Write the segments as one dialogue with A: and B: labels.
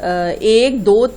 A: 1, 2,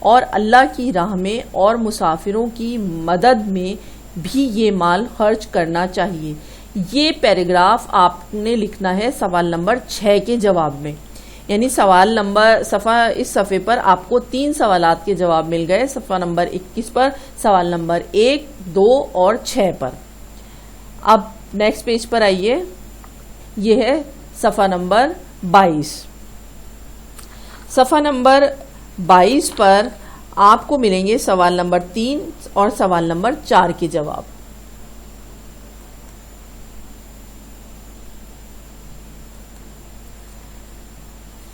A: اور اللہ کی راہ میں اور مسافروں کی مدد میں بھی یہ مال خرچ کرنا چاہیے. یہ پیراگراف آپ نے لکھنا ہے سوال نمبر 6 کے جواب میں. یعنی سوال نمبر اس صفحے پر آپ کو 3 سوالات کے جواب مل گئے. صفحہ نمبر 21 پر سوال نمبر 1, 2 اور 6 پر. اب نیکسٹ پیج پر آئیے. یہ ہے صفحہ نمبر 22. صفحہ نمبر 22 پر آپ کو ملیں گے سوال نمبر 3 اور سوال نمبر 4 کے جواب.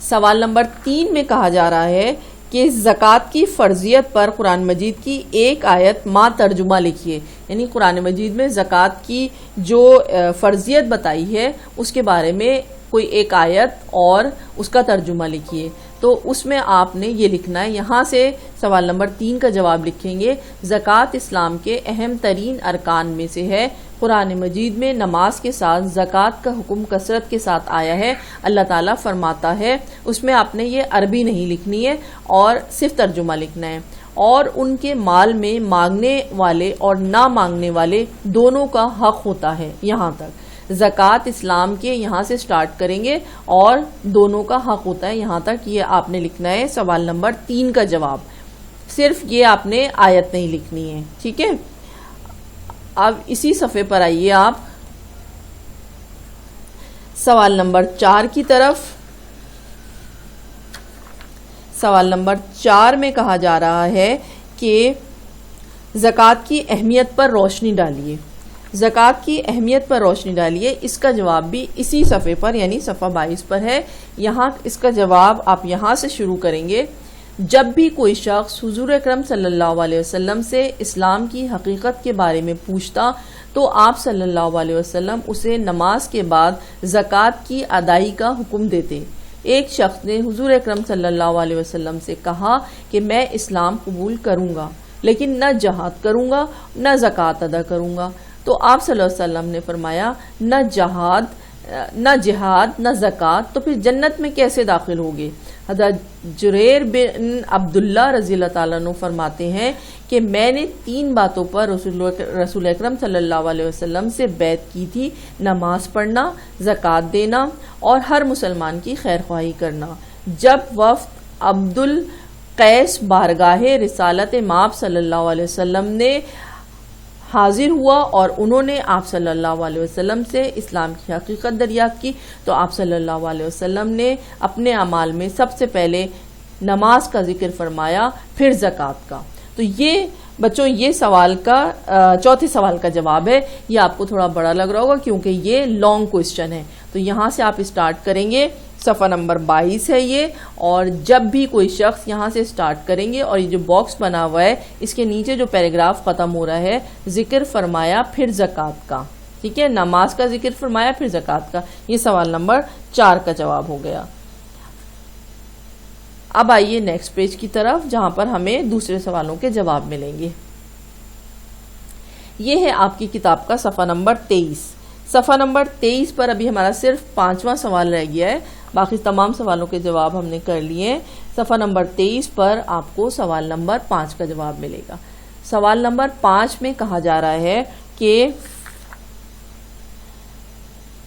A: سوال نمبر 3 میں کہا جا رہا ہے کہ زکوٰۃ کی فرضیت پر قرآن مجید کی ایک آیت ما ترجمہ لکھیے. یعنی قرآن مجید میں زکوٰۃ کی جو فرضیت بتائی ہے اس کے بارے میں کوئی ایک آیت اور اس کا ترجمہ لکھیے. تو اس میں آپ نے یہ لکھنا ہے. یہاں سے سوال نمبر 3 کا جواب لکھیں گے. زکوٰۃ اسلام کے اہم ترین ارکان میں سے ہے. قرآن مجید میں نماز کے ساتھ زکوٰۃ کا حکم کثرت کے ساتھ آیا ہے. اللہ تعالیٰ فرماتا ہے, اس میں آپ نے یہ عربی نہیں لکھنی ہے اور صرف ترجمہ لکھنا ہے, اور ان کے مال میں مانگنے والے اور نہ مانگنے والے دونوں کا حق ہوتا ہے. یہاں تک زکوٰۃ اسلام کے یہاں سے سٹارٹ کریں گے اور دونوں کا حق ہوتا ہے. یہاں تک یہ آپ نے لکھنا ہے سوال نمبر 3 کا جواب. صرف یہ آپ نے آیت نہیں لکھنی ہے. ٹھیک ہے. اب اسی صفحے پر آئیے آپ سوال نمبر 4 کی طرف. سوال نمبر 4 میں کہا جا رہا ہے کہ زکوٰۃ کی اہمیت پر روشنی ڈالیے. زکوٰۃ کی اہمیت پر روشنی ڈالیے. اس کا جواب بھی اسی صفحے پر یعنی صفحہ 22 پر ہے. یہاں اس کا جواب آپ یہاں سے شروع کریں گے. جب بھی کوئی شخص حضور اکرم صلی اللہ علیہ وسلم سے اسلام کی حقیقت کے بارے میں پوچھتا تو آپ صلی اللہ علیہ وسلم اسے نماز کے بعد زکوٰۃ کی ادائیگی کا حکم دیتے. ایک شخص نے حضور اکرم صلی اللہ علیہ وسلم سے کہا کہ میں اسلام قبول کروں گا لیکن نہ جہاد کروں گا نہ زکوٰۃ ادا کروں گا. تو آپ صلی اللہ علیہ وسلم نے فرمایا نہ جہاد نہ زکوٰۃ تو پھر جنت میں کیسے داخل ہوگے. حضرت جریر بن عبداللہ رضی اللہ تعالیٰ عنہ فرماتے ہیں کہ میں نے 3 باتوں پر رسول اکرم صلی اللہ علیہ وسلم سے بیعت کی تھی. نماز پڑھنا, زکوٰۃ دینا اور ہر مسلمان کی خیر خواہی کرنا. جب وفد عبد القیس بارگاہ رسالت مآب صلی اللہ علیہ وسلم نے حاضر ہوا اور انہوں نے آپ صلی اللہ علیہ وسلم سے اسلام کی حقیقت دریافت کی تو آپ صلی اللہ علیہ وسلم نے اپنے اعمال میں سب سے پہلے نماز کا ذکر فرمایا, پھر زکوٰۃ کا. تو یہ بچوں یہ سوال کا چوتھے سوال کا جواب ہے. یہ آپ کو تھوڑا بڑا لگ رہا ہوگا کیونکہ یہ لانگ کوشچن ہے. تو یہاں سے آپ اسٹارٹ کریں گے. صفحہ نمبر 22 ہے یہ, اور جب بھی کوئی شخص یہاں سے سٹارٹ کریں گے اور یہ جو باکس بنا ہوا ہے اس کے نیچے جو پیراگراف ختم ہو رہا ہے ذکر فرمایا پھر زکوٰۃ کا. ٹھیک ہے, نماز کا ذکر فرمایا پھر زکوٰۃ کا. یہ سوال نمبر 4 کا جواب ہو گیا. اب آئیے نیکسٹ پیج کی طرف جہاں پر ہمیں دوسرے سوالوں کے جواب ملیں گے. یہ ہے آپ کی کتاب کا صفحہ نمبر 23. صفحہ نمبر 23 پر ابھی ہمارا صرف 5واں سوال رہ گیا ہے, باقی تمام سوالوں کے جواب ہم نے کر لیے ہیں. صفحہ نمبر 23 پر آپ کو سوال نمبر 5 کا جواب ملے گا. سوال نمبر 5 میں کہا جا رہا ہے کہ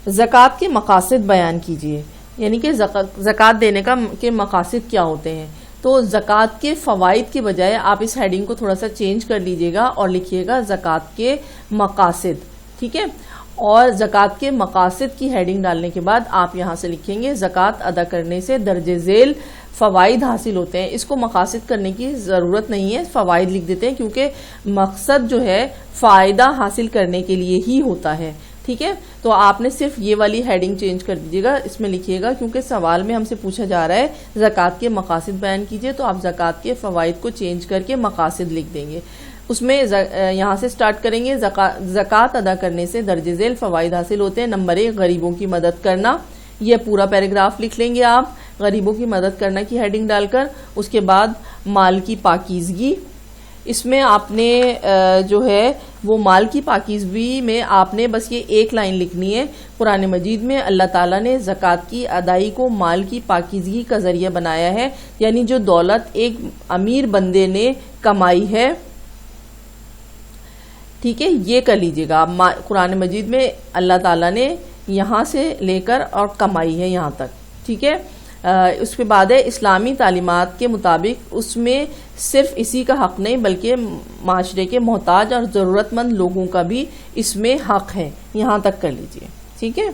A: زکوٰۃ کے مقاصد بیان کیجیے. یعنی کہ زکوٰۃ دینے کے مقاصد کیا ہوتے ہیں. تو زکوٰۃ کے فوائد کے بجائے آپ اس ہیڈنگ کو تھوڑا سا چینج کر لیجئے گا اور لکھیے گا زکوٰۃ کے مقاصد. ٹھیک ہے, اور زکوٰۃ کے مقاصد کی ہیڈنگ ڈالنے کے بعد آپ یہاں سے لکھیں گے زکوٰۃ ادا کرنے سے درج ذیل فوائد حاصل ہوتے ہیں. اس کو مقاصد کرنے کی ضرورت نہیں ہے, فوائد لکھ دیتے ہیں کیونکہ مقصد جو ہے فائدہ حاصل کرنے کے لیے ہی ہوتا ہے. ٹھیک ہے, تو آپ نے صرف یہ والی ہیڈنگ چینج کر دیجیے گا, اس میں لکھیے گا کیونکہ سوال میں ہم سے پوچھا جا رہا ہے زکوٰۃ کے مقاصد بیان کیجیے, تو آپ زکوٰۃ کے فوائد کو چینج کر کے مقاصد لکھ دیں گے. اس میں یہاں سے سٹارٹ کریں گے زکوٰۃ ادا کرنے سے درج ذیل فوائد حاصل ہوتے ہیں. نمبر 1 غریبوں کی مدد کرنا. یہ پورا پیراگراف لکھ لیں گے آپ غریبوں کی مدد کرنا کی ہیڈنگ ڈال کر. اس کے بعد مال کی پاکیزگی, اس میں آپ نے جو ہے وہ مال کی پاکیزگی میں آپ نے بس یہ ایک لائن لکھنی ہے. قرآن مجید میں اللہ تعالیٰ نے زکوٰۃ کی ادائیگی کو مال کی پاکیزگی کا ذریعہ بنایا ہے، یعنی جو دولت ایک امیر بندے نے کمائی ہے، ٹھیک ہے، یہ کر لیجئے گا. قرآن مجید میں اللہ تعالیٰ نے یہاں سے لے کر اور کمائی ہے یہاں تک، ٹھیک ہے. اس کے بعد ہے اسلامی تعلیمات کے مطابق اس میں صرف اسی کا حق نہیں بلکہ معاشرے کے محتاج اور ضرورت مند لوگوں کا بھی اس میں حق ہے، یہاں تک کر لیجئے، ٹھیک ہے.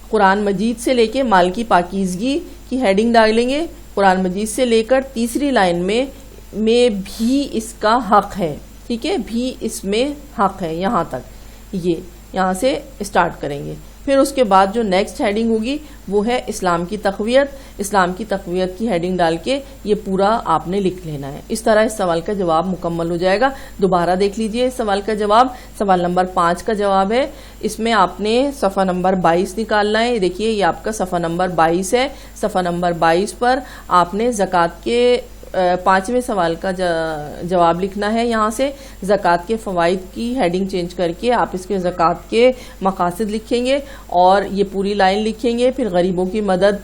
A: قرآن مجید سے لے کے مال کی پاکیزگی کی ہیڈنگ ڈالیں گے. قرآن مجید سے لے کر تیسری لائن میں بھی اس کا حق ہے، ٹھیک ہے، بھی اس میں حق ہے، یہاں تک یہ یہاں سے اسٹارٹ کریں گے. پھر اس کے بعد جو نیکسٹ ہیڈنگ ہوگی وہ ہے اسلام کی تقویت. اسلام کی تقویت کی ہیڈنگ ڈال کے یہ پورا آپ نے لکھ لینا ہے. اس طرح اس سوال کا جواب مکمل ہو جائے گا. دوبارہ دیکھ لیجئے اس سوال کا جواب. سوال نمبر 5 کا جواب ہے، اس میں آپ نے صفحہ نمبر 22 نکالنا ہے. دیکھیے یہ آپ کا صفحہ نمبر 22 ہے. صفحہ نمبر 22 پر آپ نے زکوٰۃ کے 5ویں سوال کا جواب لکھنا ہے. یہاں سے زکوٰۃ کے فوائد کی ہیڈنگ چینج کر کے آپ اس کے زکوٰۃ کے مقاصد لکھیں گے اور یہ پوری لائن لکھیں گے. پھر غریبوں کی مدد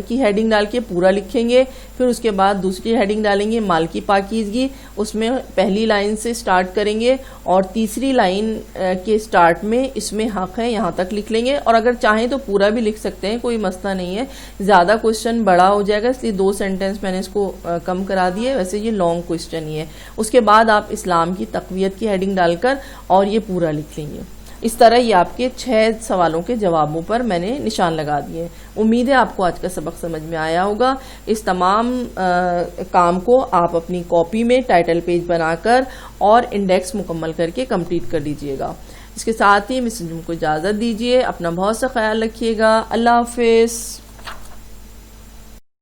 A: کی ہیڈنگ ڈال کے پورا لکھیں گے. پھر اس کے بعد دوسری ہیڈنگ ڈالیں گے مال کی پاکیزگی. اس میں پہلی لائن سے سٹارٹ کریں گے اور تیسری لائن کے سٹارٹ میں اس میں حق ہے یہاں تک لکھ لیں گے. اور اگر چاہیں تو پورا بھی لکھ سکتے ہیں، کوئی مسئلہ نہیں ہے. زیادہ کوشچن بڑا ہو جائے گا اس لیے 2 سینٹنس میں نے اس کو کم کرا دیے. ویسے یہ لانگ کوشچن ہی ہے. اس کے بعد آپ اسلام کی تقویت کی ہیڈنگ ڈال کر اور یہ پورا لکھ لیں گے. اس طرح یہ آپ کے 6 سوالوں کے جوابوں پر میں نے نشان لگا دیے. امید ہے آپ کو آج کا سبق سمجھ میں آیا ہوگا. اس تمام کام کو آپ اپنی کاپی میں ٹائٹل پیج بنا کر اور انڈیکس مکمل کر کے کمپلیٹ کر لیجئے گا. اس کے ساتھ ہی مسز کو اجازت دیجیے. اپنا بہت سا خیال رکھیے گا. اللہ حافظ.